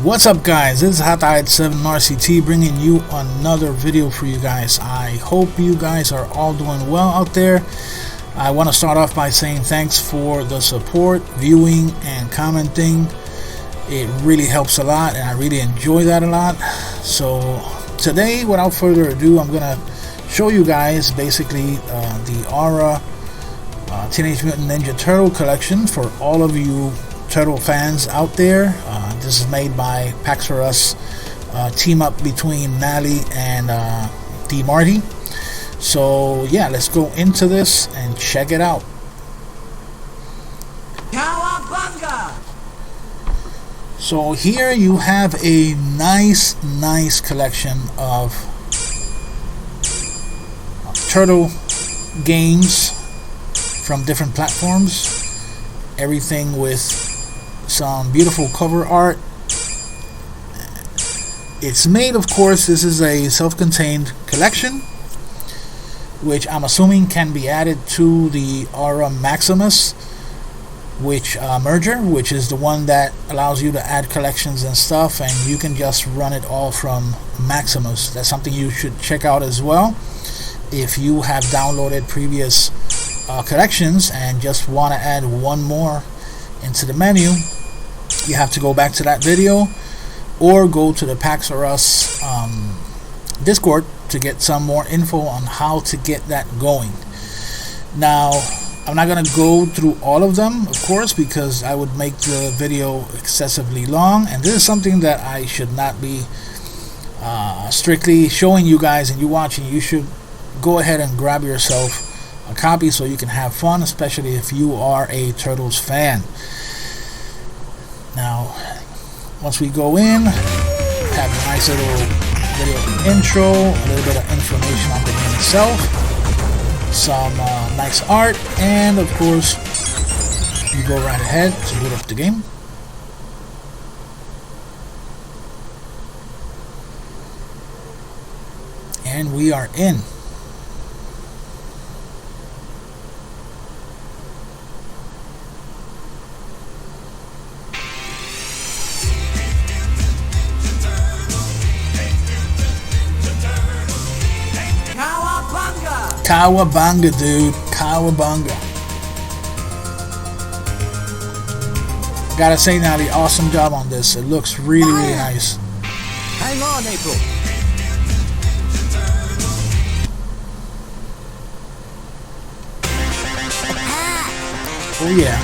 What's up, guys? This is Hot7 RCT bringing you another video for you guys. I hope you guys are all doing well out there. I want to start off by saying thanks for the support, viewing, and commenting. It really helps a lot, and I really enjoy that a lot. So today, without further ado, I'm going to show you guys basically the Aura Teenage Mutant Ninja Turtle collection for all of you Turtle fans out there. This is made by Maxximus team up between Nally and D.Marti. So yeah, let's go into this and check it out. Cowabunga! So here you have a nice collection of turtle games from different platforms. Everything with some beautiful cover art. It's made, of course, this is a self-contained collection, which I'm assuming can be added to the Aura Maxximus Merger, which is the one that allows you to add collections and stuff, and you can just run it all from Maxximus. That's something you should check out as well if you have downloaded previous collections and just want to add one more into the menu. You have to go back to that video or go to the Maxximus Discord to get some more info on how to get that going. Now, I'm not going to go through all of them, of course, because I would make the video excessively long, and this is something that I should not be strictly showing you guys and you watching. You should go ahead and grab yourself a copy so you can have fun, especially if you are a Turtles fan. Now, once we go in, have a nice little video intro, a little bit of information on the game itself, some nice art, and of course, you go right ahead to boot up the game. And we are in. Cowabunga, dude. Cowabunga. Gotta say, Nally, awesome job on this. It looks really nice. Hang on, April. Oh yeah.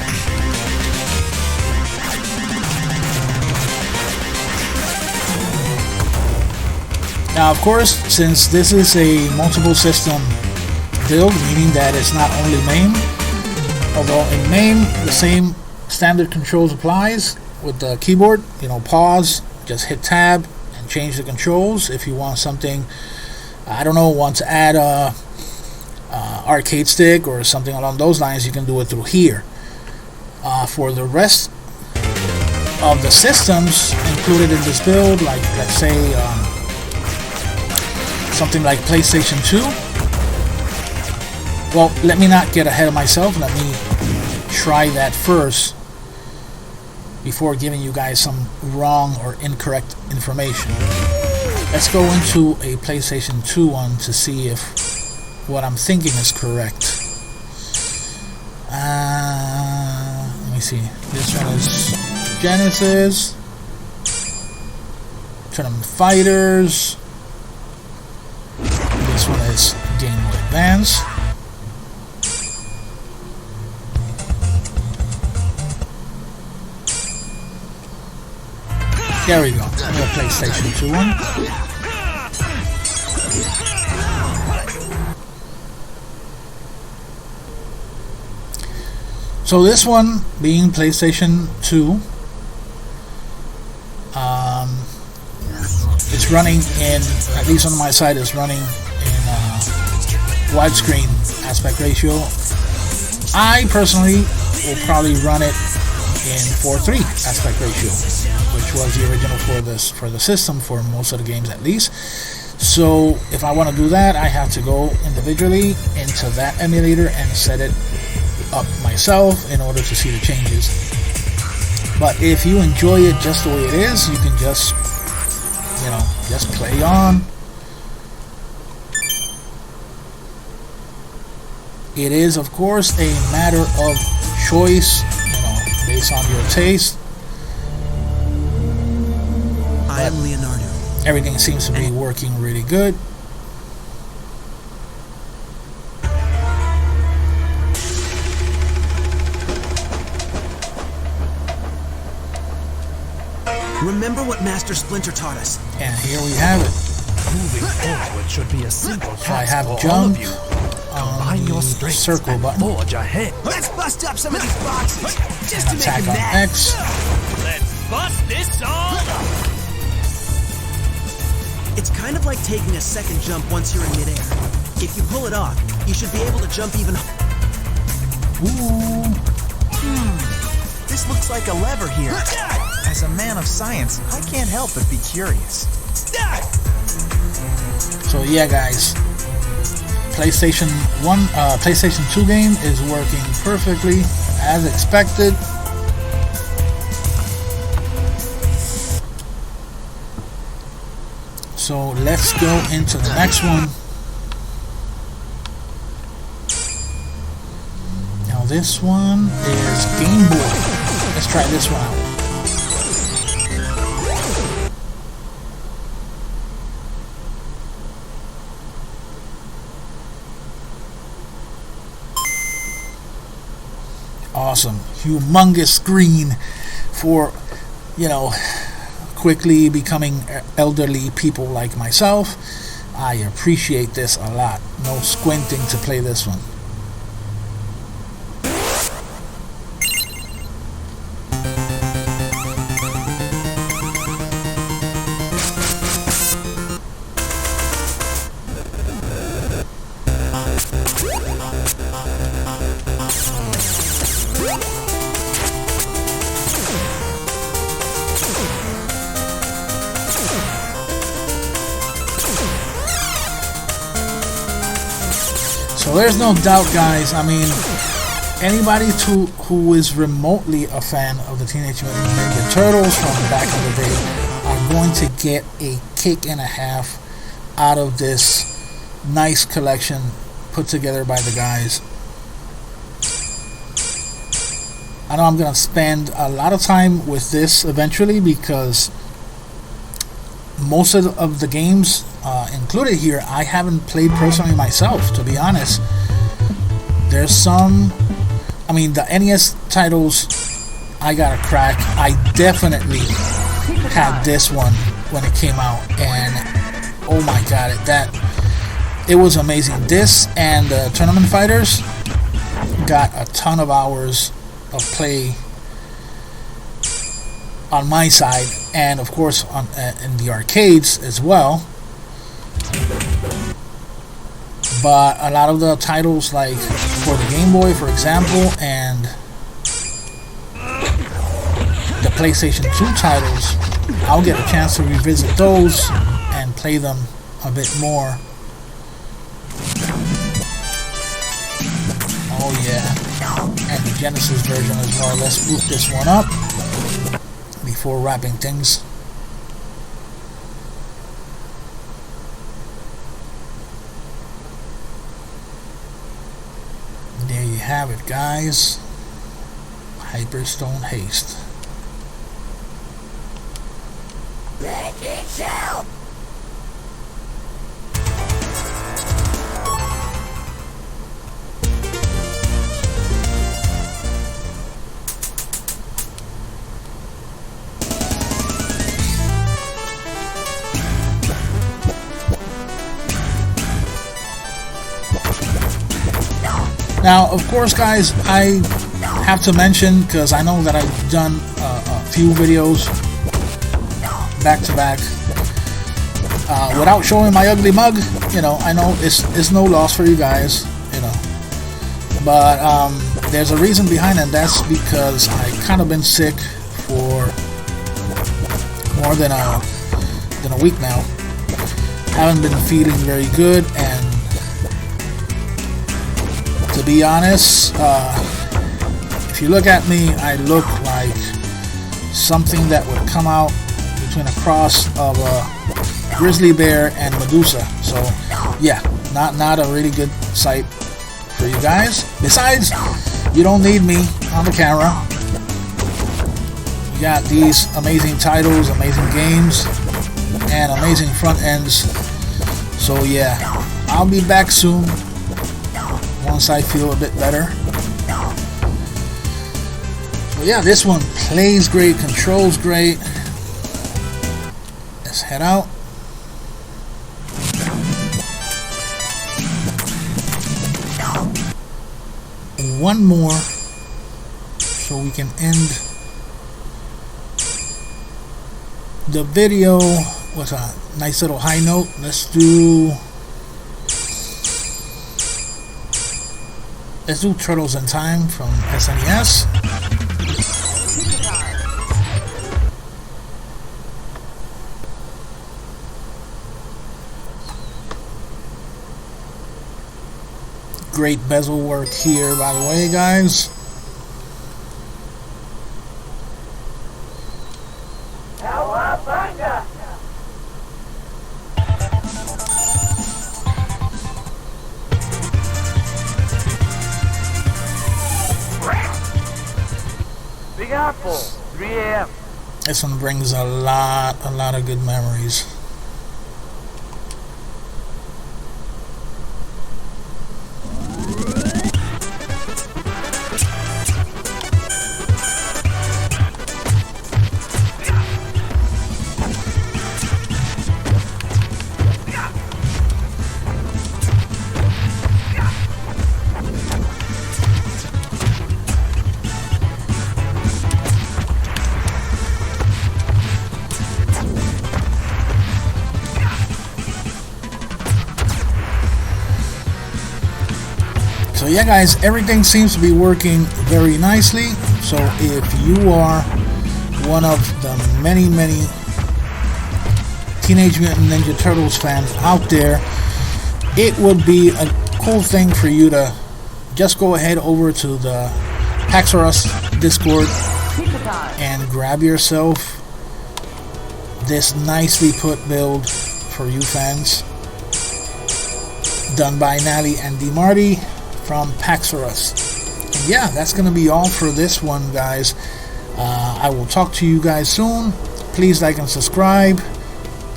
Now, of course, since this is a multiple system build, meaning that it's not only MAME, although in MAME the same standard controls applies with the keyboard. You know, pause, just hit tab and change the controls. If you want something, I don't know, want to add a arcade stick or something along those lines, you can do it through here. For the rest of the systems included in this build, like let's say something like PlayStation 2. Well, let me not get ahead of myself. Let me try that first before giving you guys some wrong or incorrect information. Let's go into a PlayStation 2 one to see if what I'm thinking is correct. Let me see. This one is Genesis. Tournament Fighters. This one is Game Boy Advance. There we go. The PlayStation 2 one. So this one being PlayStation 2, it's running in, at least on my side, it's running in widescreen aspect ratio. I personally will probably run it in 4:3 aspect ratio, which was the original for the system for most of the games at least. So if I want to do that, I have to go individually into that emulator and set it up myself in order to see the changes. But if you enjoy it just the way it is, you can just, you know, just play on. It is, of course, a matter of choice, you know, based on your taste. I am Leonardo. Everything seems to be working really good. Remember what Master Splinter taught us. And here we have it. Moving forward should be a simple So I task have for all jump of you. on Combine your the strengths circle and button. forge ahead. Let's bust up some of these boxes. Just to make Attack them on mad. X. Let's bust this all up. It's kind of like taking a second jump once you're in midair. If you pull it off, you should be able to jump even. Ooh. This looks like a lever here. As a man of science, I can't help but be curious. So yeah, guys, PlayStation 2 game is working perfectly as expected. So let's go into the next one. Now this one is Game Boy. Let's try this one out. Awesome, humongous screen for, you know, quickly becoming elderly people like myself. I appreciate this a lot. No squinting to play this one. So there's no doubt, guys. I mean, anybody who is remotely a fan of the Teenage Mutant Ninja Turtles from back in the day are going to get a kick and a half out of this nice collection put together by the guys. I know I'm going to spend a lot of time with this eventually because most of the games included here I haven't played personally myself, to be honest. There's some, I mean, the NES titles I got a crack. I definitely had this one when it came out, and oh my god, it was amazing. This and Tournament Fighters got a ton of hours of play on my side, and of course on in the arcades as well. But a lot of the titles, like for the Game Boy, for example, and the PlayStation 2 titles, I'll get a chance to revisit those and play them a bit more. Oh yeah, and the Genesis version as well. Let's boot this one up before wrapping things. There you have it, guys. Hyperstone Haste. Now, of course, guys, I have to mention, because I know that I've done a few videos back to back without showing my ugly mug. You know, I know it's no loss for you guys, you know, but there's a reason behind it. That's because I kind of been sick for more than a week now. Haven't been feeling very good, and to be honest, if you look at me, I look like something that would come out between a cross of a grizzly bear and Medusa. So yeah, not a really good sight for you guys. Besides, you don't need me on the camera. You got these amazing titles, amazing games, and amazing front ends. So yeah, I'll be back soon once I feel a bit better. So yeah, this one plays great, controls great. Let's head out. One more so we can end the video with a nice little high note. Let's do Turtles in Time from SNES. Great bezel work here, by the way, guys. Big Apple, 3 a.m. This one brings a lot of good memories. So yeah guys, everything seems to be working very nicely. So if you are one of the many Teenage Mutant Ninja Turtles fans out there, it would be a cool thing for you to just go ahead over to the Paxorus Discord and grab yourself this nicely put build for you fans, done by Nally and D.Marti from Paxorus. And yeah, that's gonna be all for this one, guys. I will talk to you guys soon. Please like and subscribe.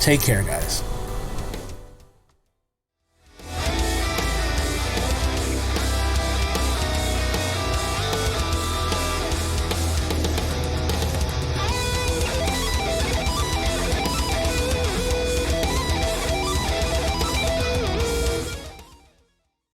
Take care, guys.